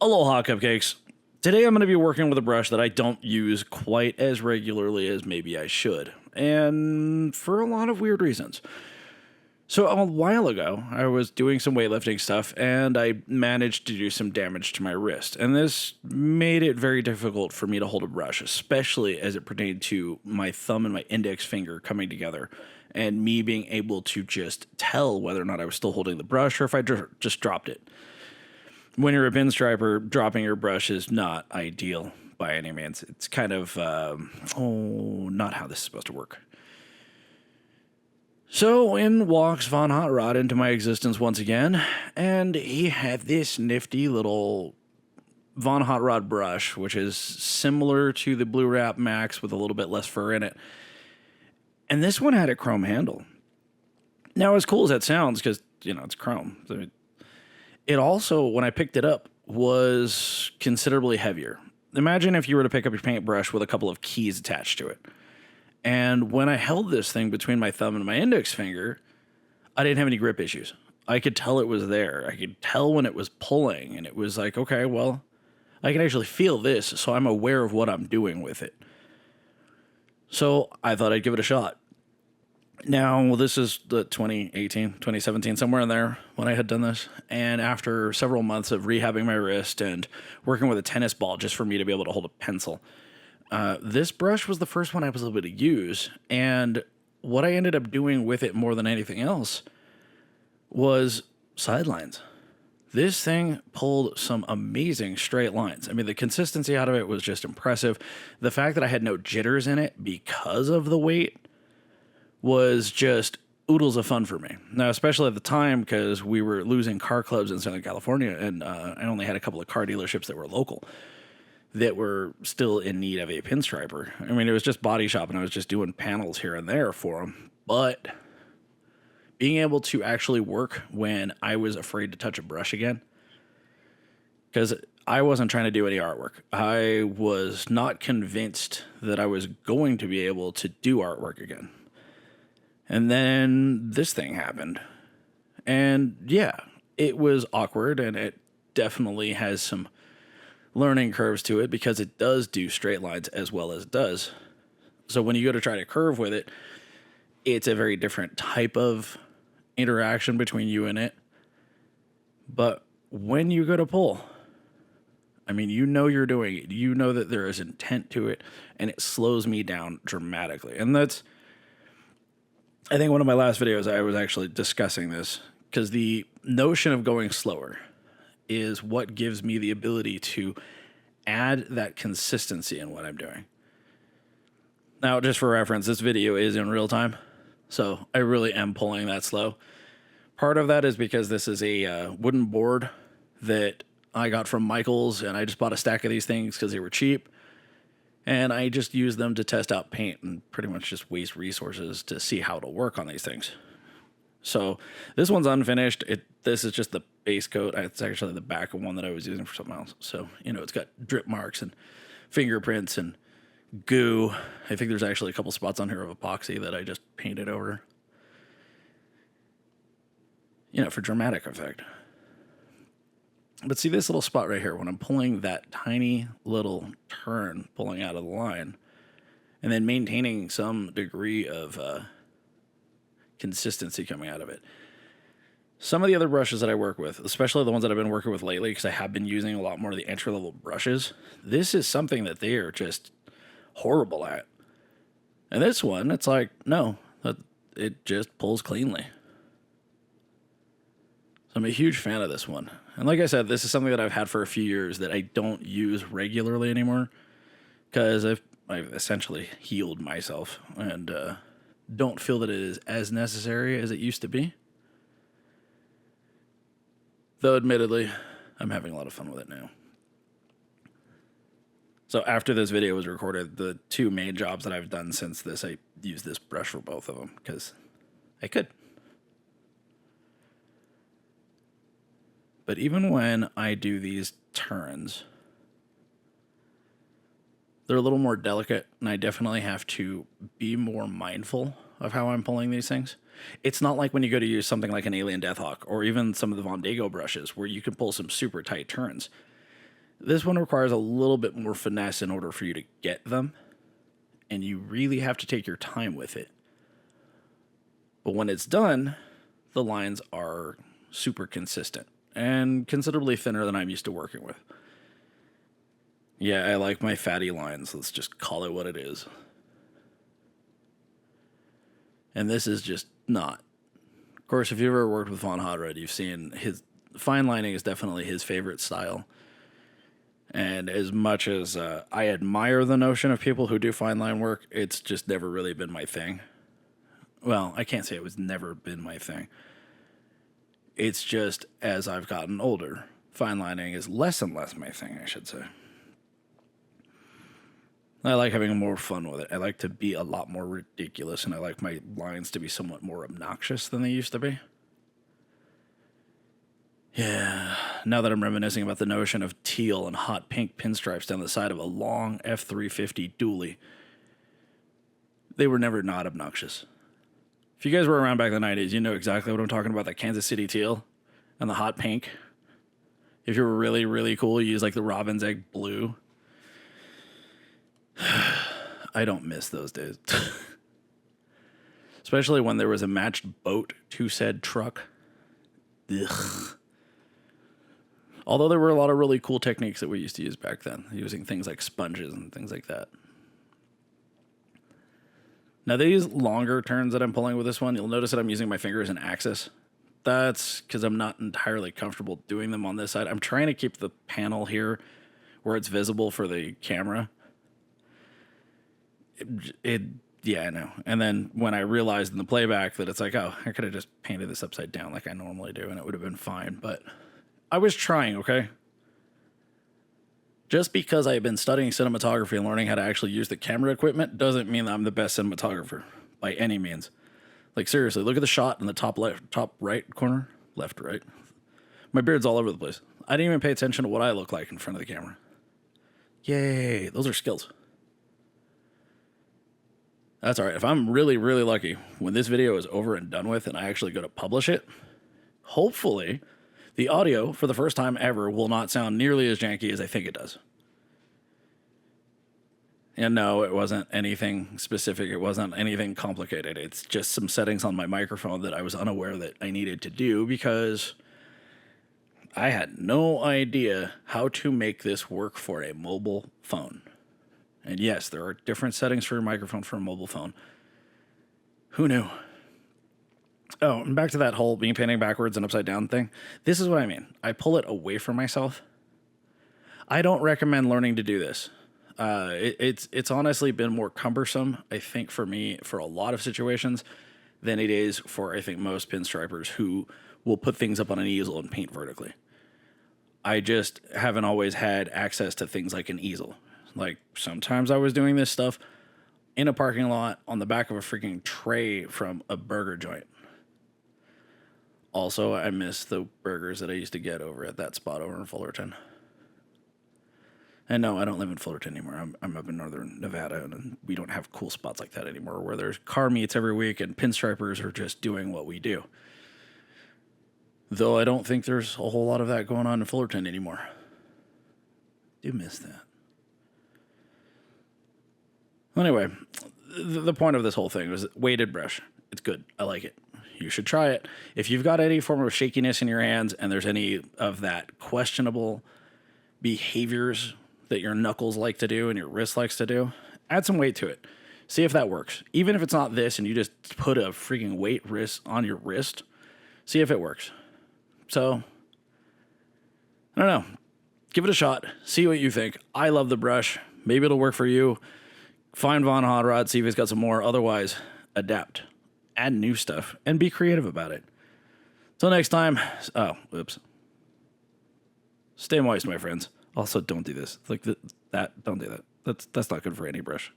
Aloha, cupcakes. Today I'm going to be working with a brush that I don't use quite as regularly as maybe I should, and for a lot of weird reasons. So a while ago, I was doing some weightlifting stuff, and I managed to do some damage to my wrist, and this made it very difficult for me to hold a brush, especially as it pertained to my thumb and my index finger coming together, and me being able to just tell whether or not I was still holding the brush or if I just dropped it. When you're a pinstriper, dropping your brush is not ideal by any means. It's kind of, not how this is supposed to work. So in walks Von Hot Rod into my existence once again, and he had this nifty little Von Hot Rod brush, which is similar to the Blue Wrap Max with a little bit less fur in it. And this one had a chrome handle. Now, as cool as that sounds, because, it's chrome, it also, when I picked it up, was considerably heavier. Imagine if you were to pick up your paintbrush with a couple of keys attached to it. And when I held this thing between my thumb and my index finger, I didn't have any grip issues. I could tell it was there. I could tell when it was pulling, and it was like, okay, well, I can actually feel this, so I'm aware of what I'm doing with it. So I thought I'd give it a shot. Now, this is the 2018, 2017, somewhere in there when I had done this. And after several months of rehabbing my wrist and working with a tennis ball just for me to be able to hold a pencil, this brush was the first one I was able to use. And what I ended up doing with it more than anything else was sidelines. This thing pulled some amazing straight lines. I mean, the consistency out of it was just impressive. The fact that I had no jitters in it because of the weight was just oodles of fun for me. Now, especially at the time, because we were losing car clubs in Southern California, and I only had a couple of car dealerships that were local that were still in need of a pinstriper. I mean, it was just body shop, and I was just doing panels here and there for them. But being able to actually work when I was afraid to touch a brush again, because I wasn't trying to do any artwork. I was not convinced that I was going to be able to do artwork again. And then this thing happened. And yeah, it was awkward, and it definitely has some learning curves to it because it does do straight lines as well as it does. So when you go to try to curve with it, it's a very different type of interaction between you and it. But when you go to pull, I mean, you're doing it. You know that there is intent to it, and it slows me down dramatically. And that's, I think one of my last videos, I was actually discussing this, because the notion of going slower is what gives me the ability to add that consistency in what I'm doing. Now, just for reference, this video is in real time, so I really am pulling that slow. Part of that is because this is a wooden board that I got from Michael's, and I just bought a stack of these things because they were cheap. And I just use them to test out paint and pretty much just waste resources to see how to work on these things. So this one's unfinished. This is just the base coat. It's actually the back of one that I was using for something else. So, it's got drip marks and fingerprints and goo. I think there's actually a couple spots on here of epoxy that I just painted over, for dramatic effect. But see this little spot right here, when I'm pulling that tiny little turn pulling out of the line, and then maintaining some degree of consistency coming out of it. Some of the other brushes that I work with, especially the ones that I've been working with lately, because I have been using a lot more of the entry-level brushes, this is something that they are just horrible at. And this one, it's like, no, it just pulls cleanly. So I'm a huge fan of this one. And like I said, this is something that I've had for a few years that I don't use regularly anymore, because I've essentially healed myself and don't feel that it is as necessary as it used to be. Though admittedly, I'm having a lot of fun with it now. So after this video was recorded, the two main jobs that I've done since this, I used this brush for both of them because I could. But even when I do these turns, they're a little more delicate, and I definitely have to be more mindful of how I'm pulling these things. It's not like when you go to use something like an Alien Deathhawk or even some of the Von Dago brushes where you can pull some super tight turns. This one requires a little bit more finesse in order for you to get them, and you really have to take your time with it. But when it's done, the lines are super consistent and considerably thinner than I'm used to working with. Yeah, I like my fatty lines. Let's just call it what it is. And this is just not. Of course, if you've ever worked with Von Hodrod, you've seen his fine lining is definitely his favorite style. And as much as I admire the notion of people who do fine line work, it's just never really been my thing. Well, I can't say it was never been my thing. It's just as I've gotten older, fine lining is less and less my thing, I should say. I like having more fun with it. I like to be a lot more ridiculous, and I like my lines to be somewhat more obnoxious than they used to be. Yeah, now that I'm reminiscing about the notion of teal and hot pink pinstripes down the side of a long F350 dually, they were never not obnoxious. If you guys were around back in the 90s, you know exactly what I'm talking about, the Kansas City teal and the hot pink. If you were really, really cool, you use like the robin's egg blue. I don't miss those days. Especially when there was a matched boat to said truck. Ugh. Although there were a lot of really cool techniques that we used to use back then, using things like sponges and things like that. Now, these longer turns that I'm pulling with this one, you'll notice that I'm using my finger as an axis. That's because I'm not entirely comfortable doing them on this side. I'm trying to keep the panel here where it's visible for the camera. Yeah, I know. And then when I realized in the playback that it's like, oh, I could have just painted this upside down like I normally do, and it would have been fine. But I was trying, okay? Just because I've been studying cinematography and learning how to actually use the camera equipment doesn't mean that I'm the best cinematographer by any means. Like, seriously, look at the shot in the top left, top right corner. Left, right. My beard's all over the place. I didn't even pay attention to what I look like in front of the camera. Yay, those are skills. That's all right. If I'm really, really lucky, when this video is over and done with and I actually go to publish it, hopefully the audio for the first time ever will not sound nearly as janky as I think it does. And no, it wasn't anything specific. It wasn't anything complicated. It's just some settings on my microphone that I was unaware that I needed to do because I had no idea how to make this work for a mobile phone. And yes, there are different settings for your microphone for a mobile phone. Who knew? Oh, and back to that whole me painting backwards and upside down thing. This is what I mean. I pull it away from myself. I don't recommend learning to do this. It's honestly been more cumbersome, I think, for me, for a lot of situations, than it is for, I think, most pinstripers who will put things up on an easel and paint vertically. I just haven't always had access to things like an easel. Like, sometimes I was doing this stuff in a parking lot on the back of a freaking tray from a burger joint. Also, I miss the burgers that I used to get over at that spot over in Fullerton. And no, I don't live in Fullerton anymore. I'm up in northern Nevada, and we don't have cool spots like that anymore where there's car meets every week and pinstripers are just doing what we do. Though I don't think there's a whole lot of that going on in Fullerton anymore. Do miss that. Anyway, the point of this whole thing was weighted brush. It's good. I like it. You should try it. If you've got any form of shakiness in your hands and there's any of that questionable behaviors that your knuckles like to do and your wrist likes to do, add some weight to it. See if that works. Even if it's not this and you just put a freaking weight wrist on your wrist, see if it works. So, I don't know. Give it a shot. See what you think. I love the brush. Maybe it'll work for you. Find Von Hodrod, see if he's got some more. Otherwise, adapt. Add new stuff. And be creative about it. Till next time. Oh, oops. Stay moist, my friends. Also, don't do this. Like that. Don't do that. That's not good for any brush.